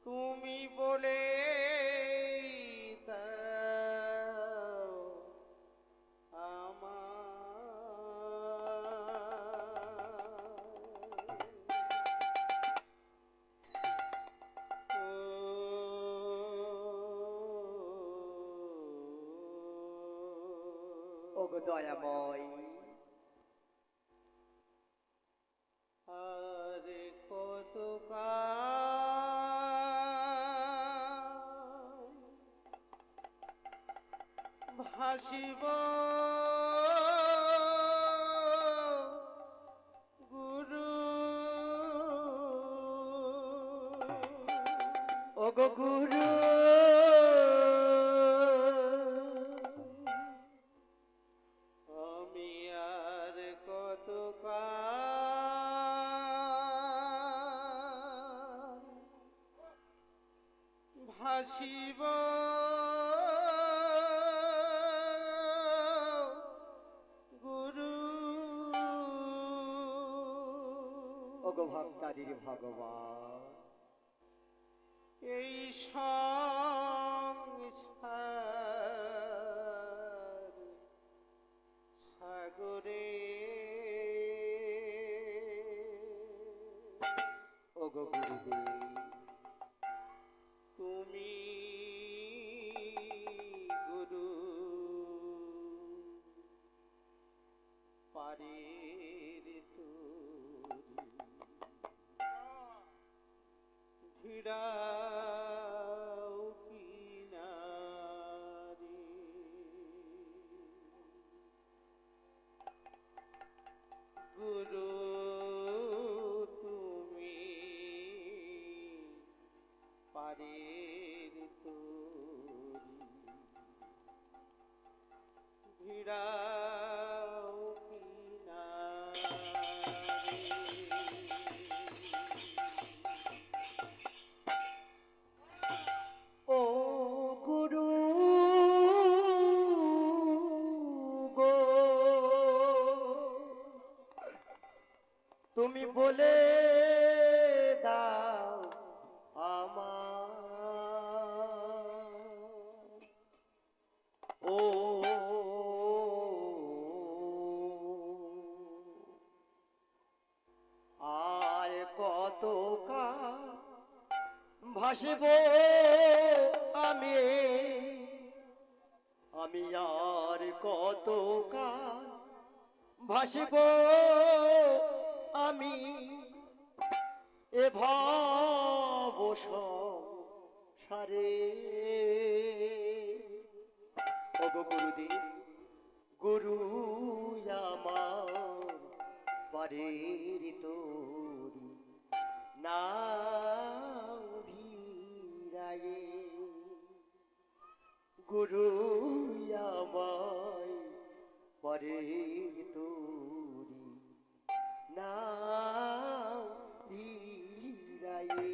তুমি বলে দাও ওগো দয়াময়, আর কত ভাসিব গুরু ওগো গুরু, আমি আর কত ভাসিব গুরু ওগো ভক্তাদির ভগবান, এই সংসার সাগরে ওগো গুরুদেব, তুমি গুরু পারের তরি ভিড়াও কিনারে গুরু তুমি পারের তরি ভিড়াও কিনারে ও গুরু গো, তুমি বলে দাও আমার, ও আর কত ভাসিব আমি, আমি আর কত ভাসিব আমি, এ ভব সংসারে। ওগো গুরুদেব, গুরু আমার পারের তরি না ভিড়ায়ে, গুরু আমায় পারের তরি না ভিড়ায়ে।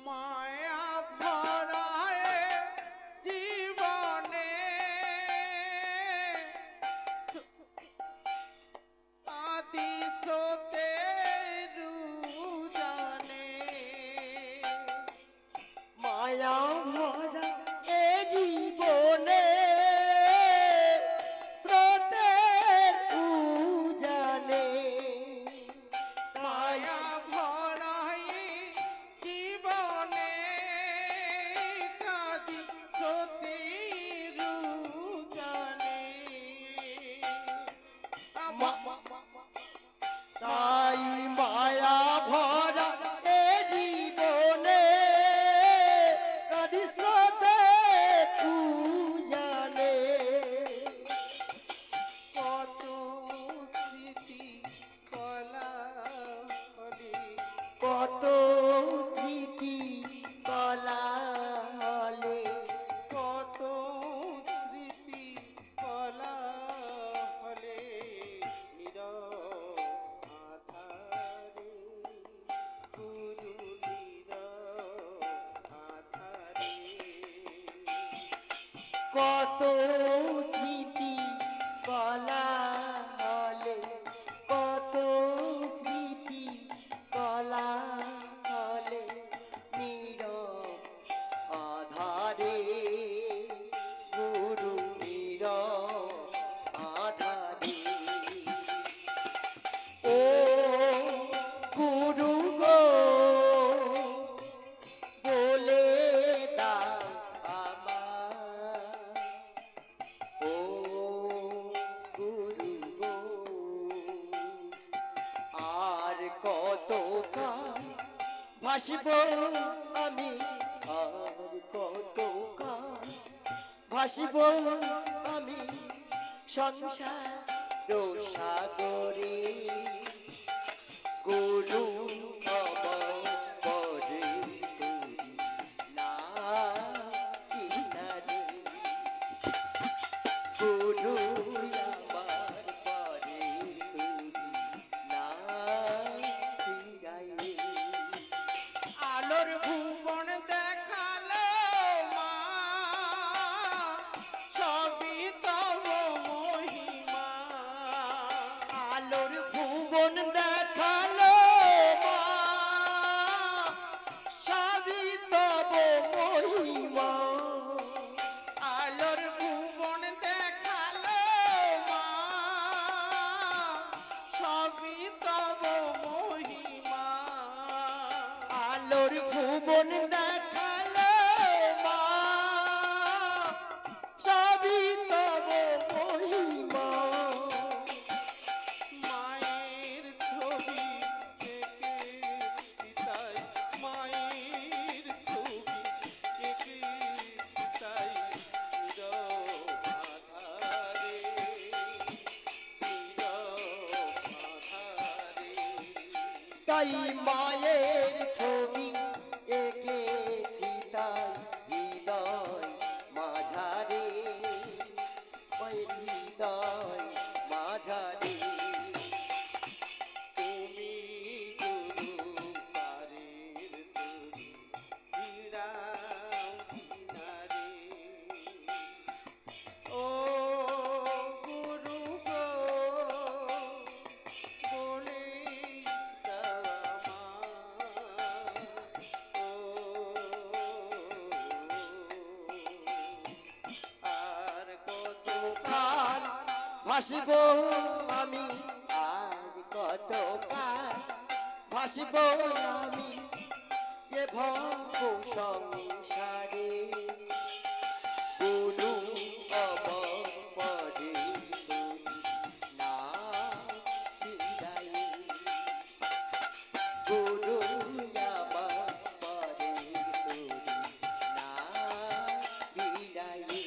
মায়া ভরায় জীবনে আদি স্রোতে রুজানে মায়া ভরা এ জীবনে স্রোতের উজানে, মায়া ভরাই জীবনে কাদি সতী রুজানে তাই মায়া ভরা এ জীবনে কাদি স্রোতের উজানে, কত স্মৃতি কলা হলি কত স্মৃতি কলালে, কত স্মৃতি কলা হলে নীরব আধারে গুরু নীরব আধারে কত স্মৃতি কলালে, কত ভাসিব আমি আর কত কাল, ভাসিব আমি সংসার সাগরে, গুরু আমার পরে তুই না কিনারে, গুরু আমার পরে তুই না ফিরাইলে। আলোর ভুবন দেখালো মা, সবই তব মহিমা। আলোর ভুবন দেখালো মা, সবই তব মহিমা। আলোর ভুবন দেখালো মা, সবই তব মহিমা। আলোর ভুবন দেখালো মা, সবই তব মহিমা। মায়ের ছবি এঁকেছি তাই, মায়ের ছবি এঁকেছি তাই, নীরব আঁধারে, নীরব আঁধারে। তাই মায়ের ছবি এঁকেছি তাই হৃদয় মাঝারে, মায়ের হৃদয় মাঝারে। তুমি গুরু পারের তরী, হীরাও কিনারে। ও গুরু গো, বলে দাও আমায়, আর কত কাল ভাসিব আমি আর কত কাল, ভাসিব আমি এ ভব সংসারে, গুরু আমার পরে তুই না ফিরাইলে, গুরু আমার পরে তুই না ফিরাইলে।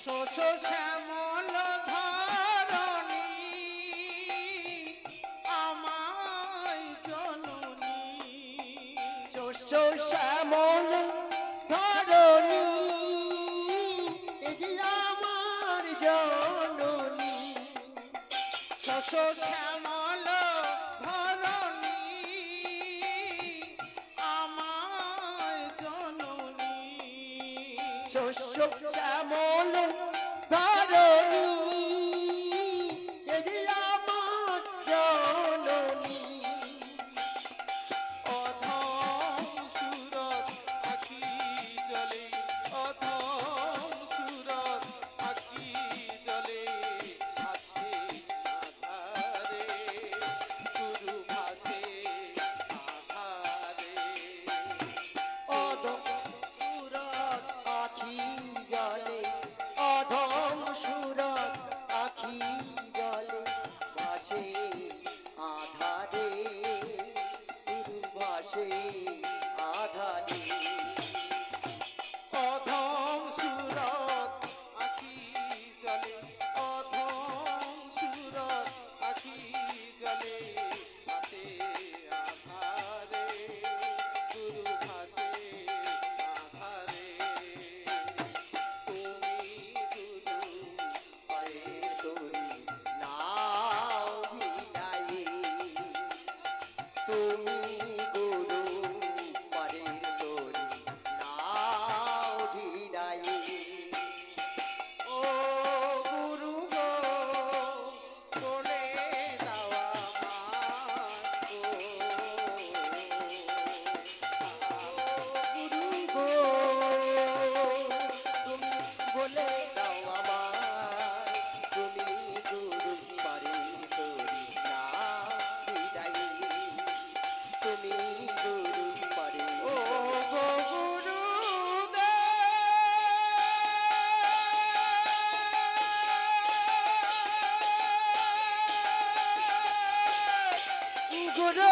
শোষ শ্যামল ধরণী, আমায় জননী। শস্য শ্যামল ধরণী, এ যে আমার জননী। শোষ শ্যামল ধরণী, আমায় জননী। শস্য শ্যামল ধরণী, এ যে আমার জননী। অধম সুরত আখি জলে, অধম সুরত আখি জলে, আছে আধারে, গুরু ভাসে আধারে। অধম সুরত আখি জলে, অধম সুরত আখি জলে, ভাসে আধারে, গুরু ভাসে আধারে। অধম সুরত আখি জলে, অধম সুরত আখি জলে, ভাসে আধারে, গুরু ভাসে আধারে। তুমি গুরু পায়ের তরি নাও ভিড়াইয়ে, তুমি গুরু পারের তরি নাও ভিড়াইয়ে। ও গুরু গো, বলে দাও আমায়, ও গুরু গো, তুমি বলে দাও আমায়, তুমি গুরু পারের তরি নাও ভিড়াইয়ে, তুমি গুরু পারের ও গো গুরুদেব, গুরু